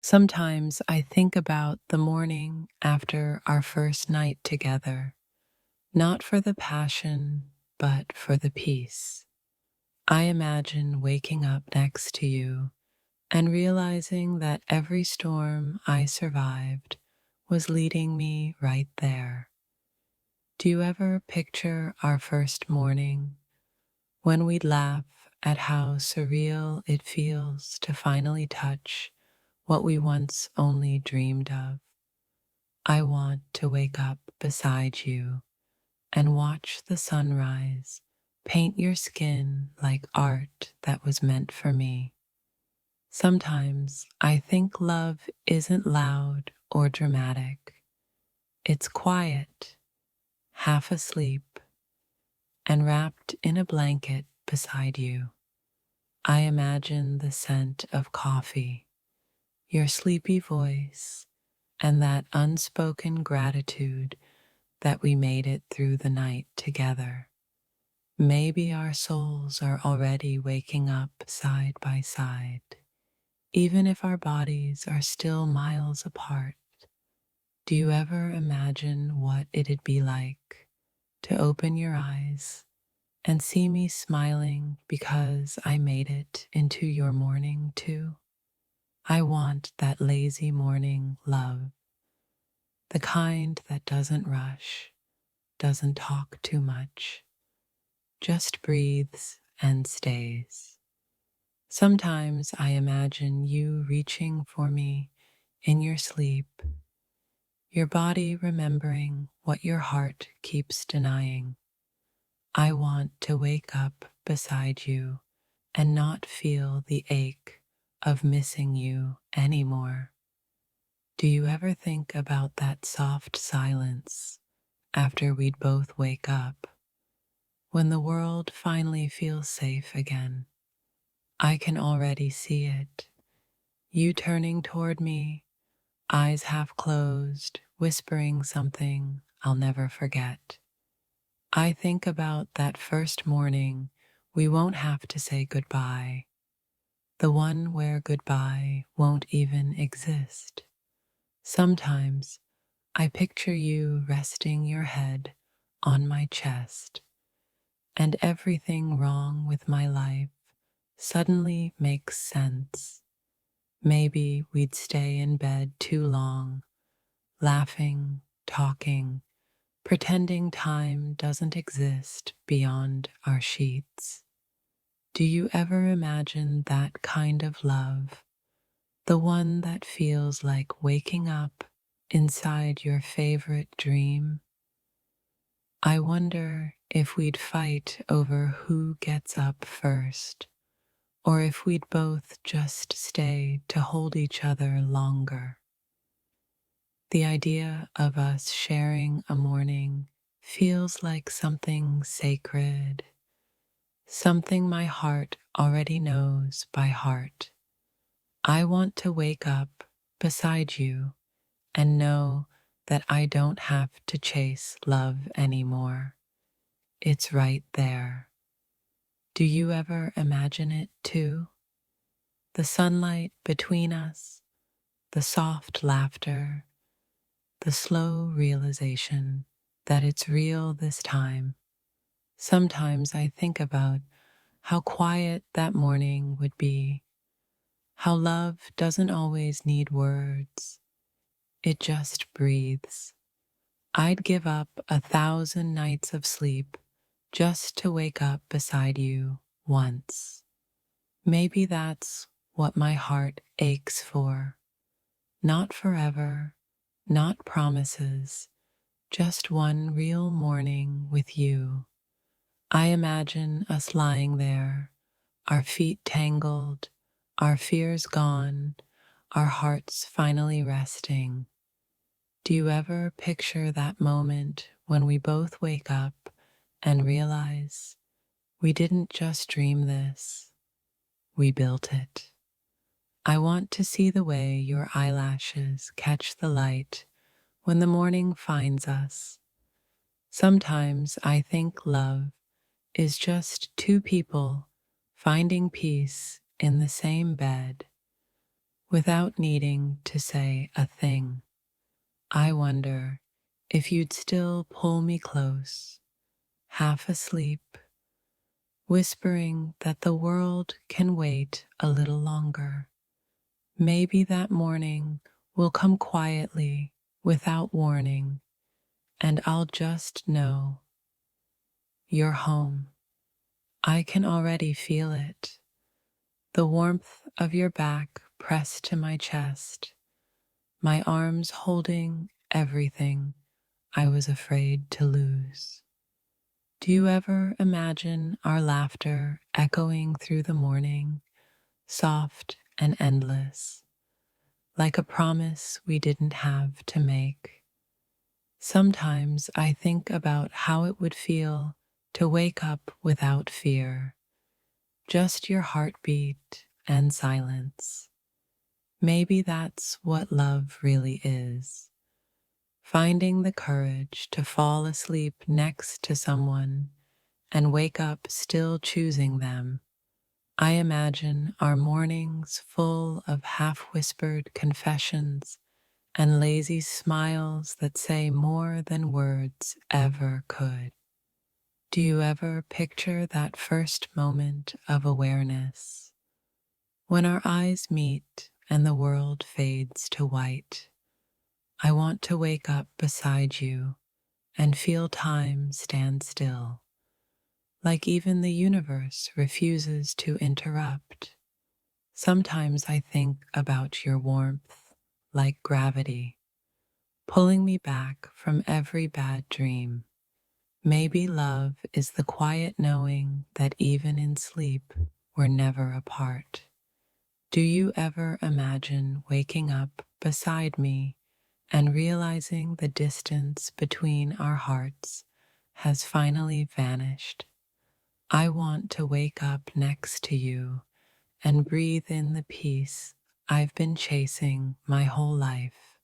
Sometimes I think about the morning after our first night together, not for the passion, but for the peace. I imagine waking up next to you and realizing that every storm I survived was leading me right there. Do you ever picture our first morning when we'd laugh at how surreal it feels to finally touch what we once only dreamed of? I want to wake up beside you and watch the sunrise paint your skin like art that was meant for me. Sometimes I think love isn't loud or dramatic. It's quiet, half asleep, and wrapped in a blanket beside you. I imagine the scent of coffee, your sleepy voice, and that unspoken gratitude that we made it through the night together. Maybe our souls are already waking up side by side, even if our bodies are still miles apart. Do you ever imagine what it'd be like to open your eyes and see me smiling because I made it into your morning too? I want that lazy morning love, the kind that doesn't rush, doesn't talk too much, just breathes and stays. Sometimes I imagine you reaching for me in your sleep, your body remembering what your heart keeps denying. I want to wake up beside you and not feel the ache of missing you anymore. Do you ever think about that soft silence after we'd both wake up, when the world finally feels safe again? I can already see it. You turning toward me, eyes half closed, whispering something I'll never forget. I think about that first morning we won't have to say goodbye, the one where goodbye won't even exist. Sometimes I picture you resting your head on my chest, and everything wrong with my life suddenly makes sense. Maybe we'd stay in bed too long, laughing, talking, pretending time doesn't exist beyond our sheets. Do you ever imagine that kind of love, the one that feels like waking up inside your favorite dream? I wonder if we'd fight over who gets up first, or if we'd both just stay to hold each other longer. The idea of us sharing a morning feels like something sacred, something my heart already knows by heart. I want to wake up beside you and know that I don't have to chase love anymore. It's right there. Do you ever imagine it too? The sunlight between us, the soft laughter, the slow realization that it's real this time. Sometimes I think about how quiet that morning would be, how love doesn't always need words, it just breathes. I'd give up 1,000 nights of sleep just to wake up beside you once. Maybe that's what my heart aches for. Not forever, not promises, just one real morning with you. I imagine us lying there, our feet tangled, our fears gone, our hearts finally resting. Do you ever picture that moment when we both wake up and realize we didn't just dream this, we built it? I want to see the way your eyelashes catch the light when the morning finds us. Sometimes I think love is just two people finding peace in the same bed, without needing to say a thing. I wonder if you'd still pull me close, half asleep, whispering that the world can wait a little longer. Maybe that morning will come quietly, without warning, and I'll just know you're home. I can already feel it, the warmth of your back pressed to my chest, my arms holding everything I was afraid to lose. Do you ever imagine our laughter echoing through the morning, soft and endless, like a promise we didn't have to make? Sometimes I think about how it would feel to wake up without fear, just your heartbeat and silence. Maybe that's what love really is. Finding the courage to fall asleep next to someone and wake up still choosing them. I imagine our mornings full of half-whispered confessions and lazy smiles that say more than words ever could. Do you ever picture that first moment of awareness, when our eyes meet and the world fades to white? I want to wake up beside you and feel time stand still, like even the universe refuses to interrupt. Sometimes I think about your warmth, like gravity, pulling me back from every bad dream. Maybe love is the quiet knowing that even in sleep, we're never apart. Do you ever imagine waking up beside me and realizing the distance between our hearts has finally vanished? I want to wake up next to you and breathe in the peace I've been chasing my whole life.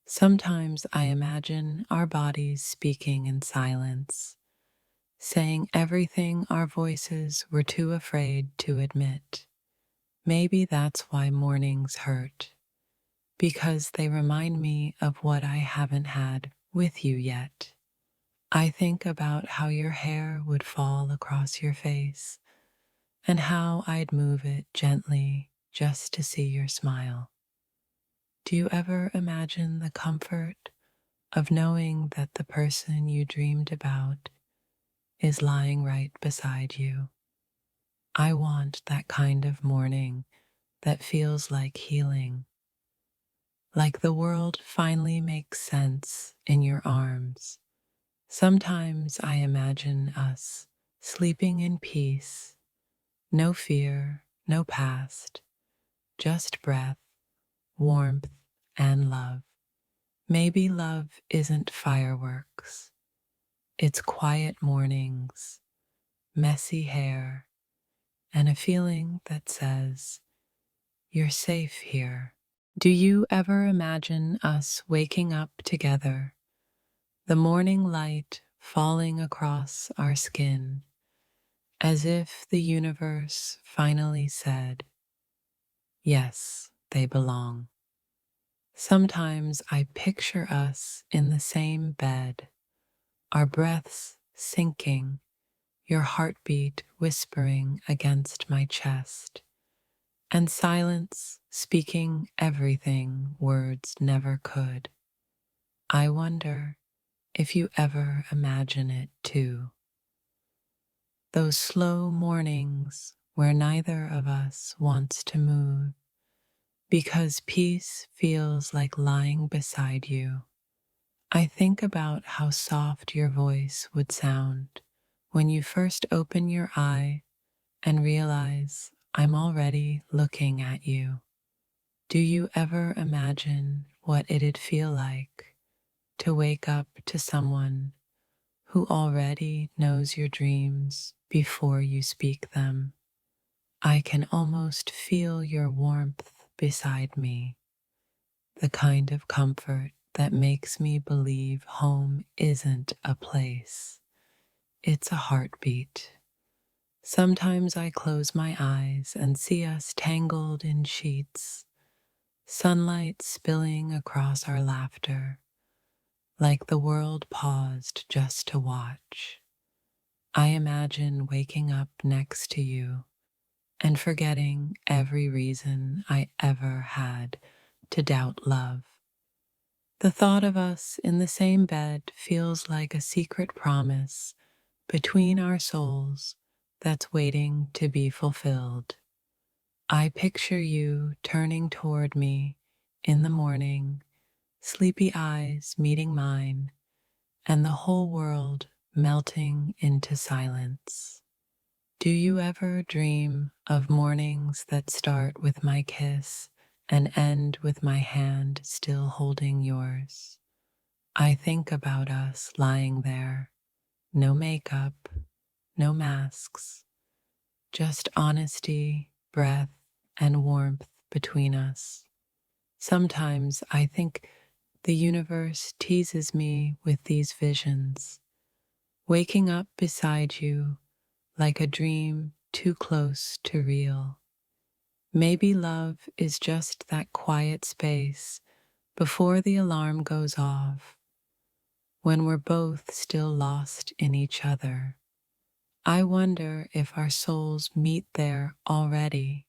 Sometimes I imagine our bodies speaking in silence, saying everything our voices were too afraid to admit. Maybe that's why mornings hurt, because they remind me of what I haven't had with you yet. I think about how your hair would fall across your face and how I'd move it gently just to see your smile. Do you ever imagine the comfort of knowing that the person you dreamed about is lying right beside you? I want that kind of morning that feels like healing, like the world finally makes sense in your arms. Sometimes I imagine us sleeping in peace, no fear, no past, just breath, warmth, and love. Maybe love isn't fireworks, it's quiet mornings, messy hair, and a feeling that says, you're safe here. Do you ever imagine us waking up together, the morning light falling across our skin, as if the universe finally said, yes, they belong? Sometimes I picture us in the same bed, our breaths sinking, your heartbeat whispering against my chest, and silence speaking everything words never could. I wonder if you ever imagine it too. Those slow mornings where neither of us wants to move, because peace feels like lying beside you. I think about how soft your voice would sound when you first open your eye and realize I'm already looking at you. Do you ever imagine what it'd feel like to wake up to someone who already knows your dreams before you speak them? I can almost feel your warmth beside me, the kind of comfort that makes me believe home isn't a place, it's a heartbeat. Sometimes I close my eyes and see us tangled in sheets, sunlight spilling across our laughter, like the world paused just to watch. I imagine waking up next to you and forgetting every reason I ever had to doubt love. The thought of us in the same bed feels like a secret promise between our souls that's waiting to be fulfilled. I picture you turning toward me in the morning, sleepy eyes meeting mine, and the whole world melting into silence. Do you ever dream of mornings that start with my kiss and end with my hand still holding yours? I think about us lying there, no makeup, no masks, just honesty, breath, and warmth between us. Sometimes I think the universe teases me with these visions, waking up beside you like a dream too close to real. Maybe love is just that quiet space before the alarm goes off, when we're both still lost in each other. I wonder if our souls meet there already,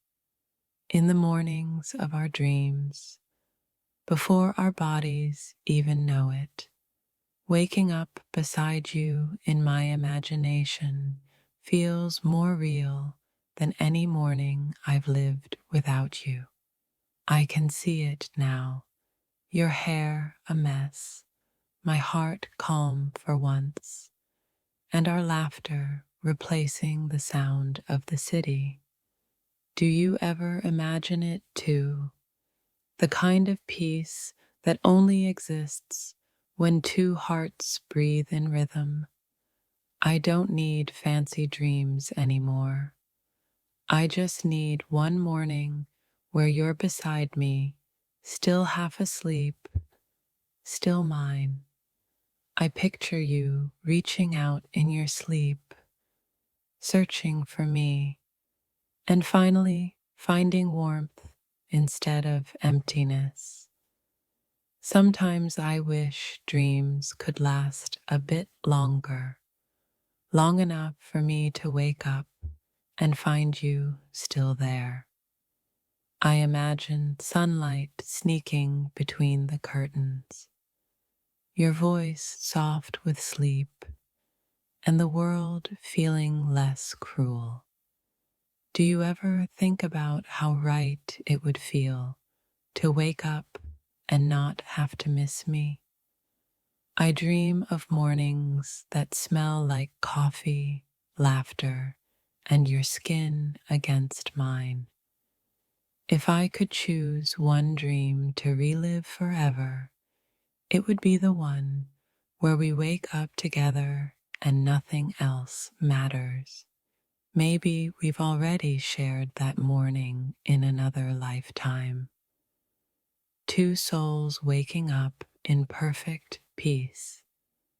in the mornings of our dreams, before our bodies even know it. Waking up beside you in my imagination feels more real than any morning I've lived without you. I can see it now, your hair a mess, my heart calm for once, and our laughter replacing the sound of the city. Do you ever imagine it too? The kind of peace that only exists when two hearts breathe in rhythm. I don't need fancy dreams anymore. I just need one morning where you're beside me, still half asleep, still mine. I picture you reaching out in your sleep, searching for me, and finally finding warmth instead of emptiness. Sometimes I wish dreams could last a bit longer, long enough for me to wake up and find you still there. I imagine sunlight sneaking between the curtains, your voice soft with sleep, and the world feeling less cruel. Do you ever think about how right it would feel to wake up and not have to miss me? I dream of mornings that smell like coffee, laughter, and your skin against mine. If I could choose one dream to relive forever, it would be the one where we wake up together and nothing else matters. Maybe we've already shared that morning in another lifetime. Two souls waking up in perfect peace.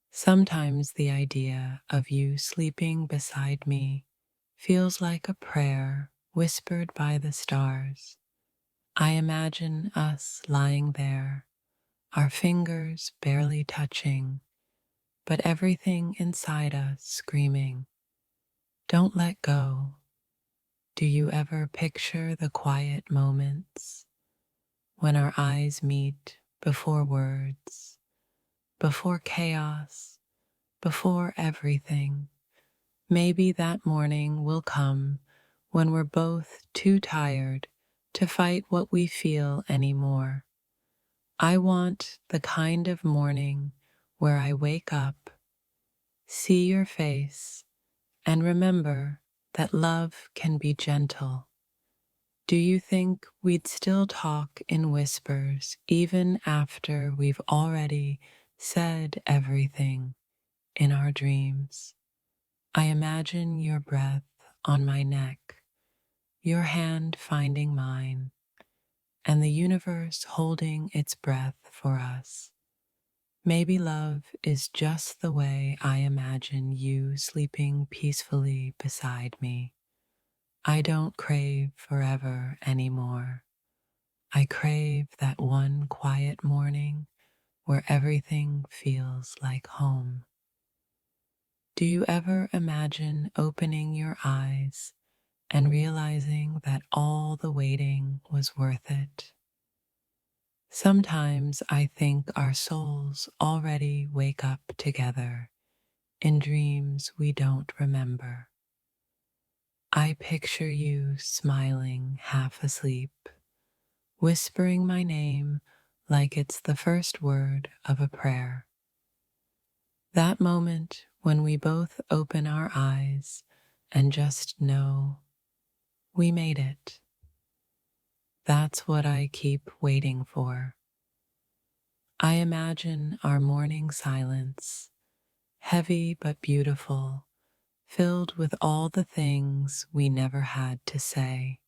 Sometimes the idea of you sleeping beside me feels like a prayer whispered by the stars. I imagine us lying there, our fingers barely touching, but everything inside us screaming, "Don't let go." Do you ever picture the quiet moments when our eyes meet before words, before chaos, before everything? Maybe that morning will come when we're both too tired to fight what we feel anymore. I want the kind of morning where I wake up, see your face, and remember that love can be gentle. Do you think we'd still talk in whispers even after we've already said everything in our dreams? I imagine your breath on my neck, your hand finding mine, and the universe holding its breath for us. Maybe love is just the way I imagine you sleeping peacefully beside me. I don't crave forever anymore. I crave that one quiet morning where everything feels like home. Do you ever imagine opening your eyes and realizing that all the waiting was worth it? Sometimes I think our souls already wake up together in dreams we don't remember. I picture you smiling half asleep, whispering my name like it's the first word of a prayer. That moment when we both open our eyes and just know we made it. That's what I keep waiting for. I imagine our morning silence, heavy but beautiful, filled with all the things we never had to say.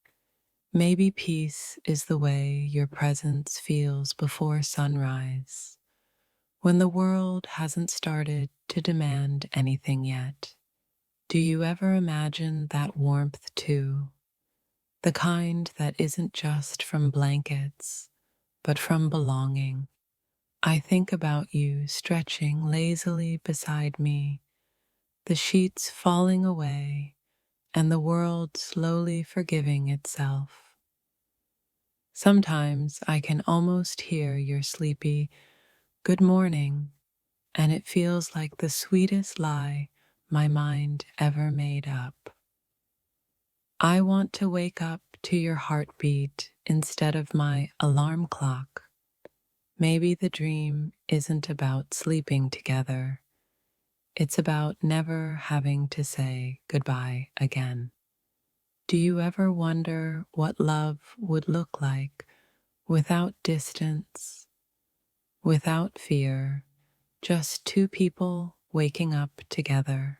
Maybe peace is the way your presence feels before sunrise, when the world hasn't started to demand anything yet. Do you ever imagine that warmth too? The kind that isn't just from blankets, but from belonging. I think about you stretching lazily beside me, the sheets falling away, and the world slowly forgiving itself. Sometimes I can almost hear your sleepy good morning, and it feels like the sweetest lie my mind ever made up. I want to wake up to your heartbeat instead of my alarm clock. Maybe the dream isn't about sleeping together. It's about never having to say goodbye again. Do you ever wonder what love would look like without distance, without fear, just two people waking up together?